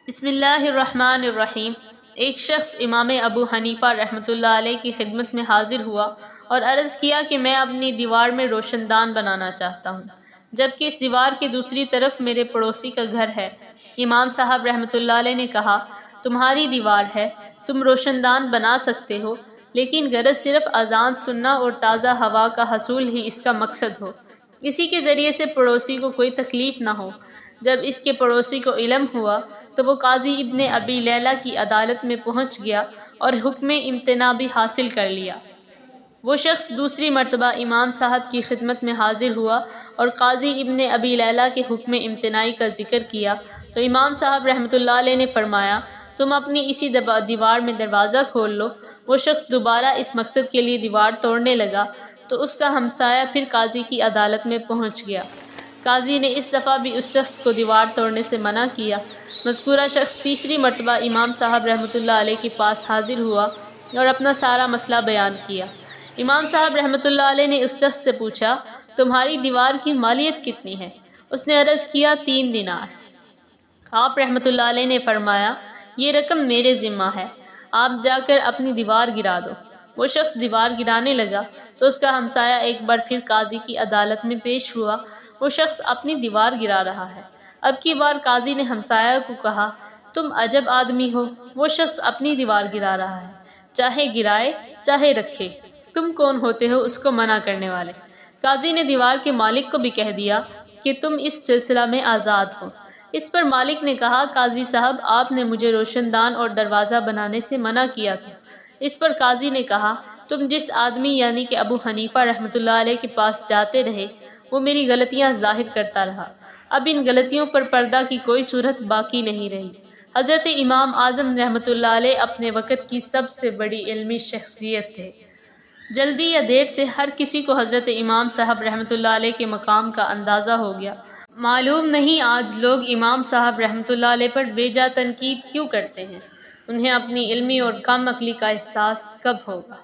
بسم اللہ الرحمن الرحیم۔ ایک شخص امام ابو حنیفہ رحمۃ اللہ علیہ کی خدمت میں حاضر ہوا اور عرض کیا کہ میں اپنی دیوار میں روشن دان بنانا چاہتا ہوں، جبکہ اس دیوار کی دوسری طرف میرے پڑوسی کا گھر ہے۔ امام صاحب رحمۃ اللہ علیہ نے کہا، تمہاری دیوار ہے، تم روشن دان بنا سکتے ہو، لیکن غرض صرف اذان سننا اور تازہ ہوا کا حصول ہی اس کا مقصد ہو، اسی کے ذریعے سے پڑوسی کو کوئی تکلیف نہ ہو۔ جب اس کے پڑوسی کو علم ہوا تو وہ قاضی ابن ابی لیلہ کی عدالت میں پہنچ گیا اور حکم امتناع بھی حاصل کر لیا۔ وہ شخص دوسری مرتبہ امام صاحب کی خدمت میں حاضر ہوا اور قاضی ابن ابی لیلہ کے حکم امتناعی کا ذکر کیا تو امام صاحب رحمۃ اللہ علیہ نے فرمایا، تم اپنی اسی دیوار میں دروازہ کھول لو۔ وہ شخص دوبارہ اس مقصد کے لیے دیوار توڑنے لگا تو اس کا ہمسایہ پھر قاضی کی عدالت میں پہنچ گیا۔ قاضی نے اس دفعہ بھی اس شخص کو دیوار توڑنے سے منع کیا۔ مذکورہ شخص تیسری مرتبہ امام صاحب رحمۃ اللہ علیہ کے پاس حاضر ہوا اور اپنا سارا مسئلہ بیان کیا۔ امام صاحب رحمۃ اللہ علیہ نے اس شخص سے پوچھا، تمہاری دیوار کی مالیت کتنی ہے؟ اس نے عرض کیا، 3 دینار۔ آپ رحمۃ اللہ علیہ نے فرمایا، یہ رقم میرے ذمہ ہے، آپ جا کر اپنی دیوار گرا دو۔ وہ شخص دیوار گرانے لگا تو اس کا ہمسایہ ایک بار پھر قاضی کی عدالت میں پیش ہوا۔ وہ شخص اپنی دیوار گرا رہا ہے۔ اب کی بار قاضی نے ہمسایہ کو کہا، تم عجب آدمی ہو، وہ شخص اپنی دیوار گرا رہا ہے، چاہے گرائے چاہے رکھے، تم کون ہوتے ہو اس کو منع کرنے والے؟ قاضی نے دیوار کے مالک کو بھی کہہ دیا کہ تم اس سلسلہ میں آزاد ہو۔ اس پر مالک نے کہا، قاضی صاحب آپ نے مجھے روشن دان اور دروازہ بنانے سے منع کیا تھا۔ اس پر قاضی نے کہا، تم جس آدمی یعنی کہ ابو حنیفہ رحمۃ اللہ علیہ کے پاس جاتے رہے وہ میری غلطیاں ظاہر کرتا رہا، اب ان غلطیوں پر پردہ کی کوئی صورت باقی نہیں رہی۔ حضرت امام اعظم رحمۃ اللہ علیہ اپنے وقت کی سب سے بڑی علمی شخصیت تھے۔ جلدی یا دیر سے ہر کسی کو حضرت امام صاحب رحمۃ اللہ علیہ کے مقام کا اندازہ ہو گیا۔ معلوم نہیں آج لوگ امام صاحب رحمۃ اللہ علیہ پر بے جا تنقید کیوں کرتے ہیں؟ انہیں اپنی علمی اور کم عقلی کا احساس کب ہوگا؟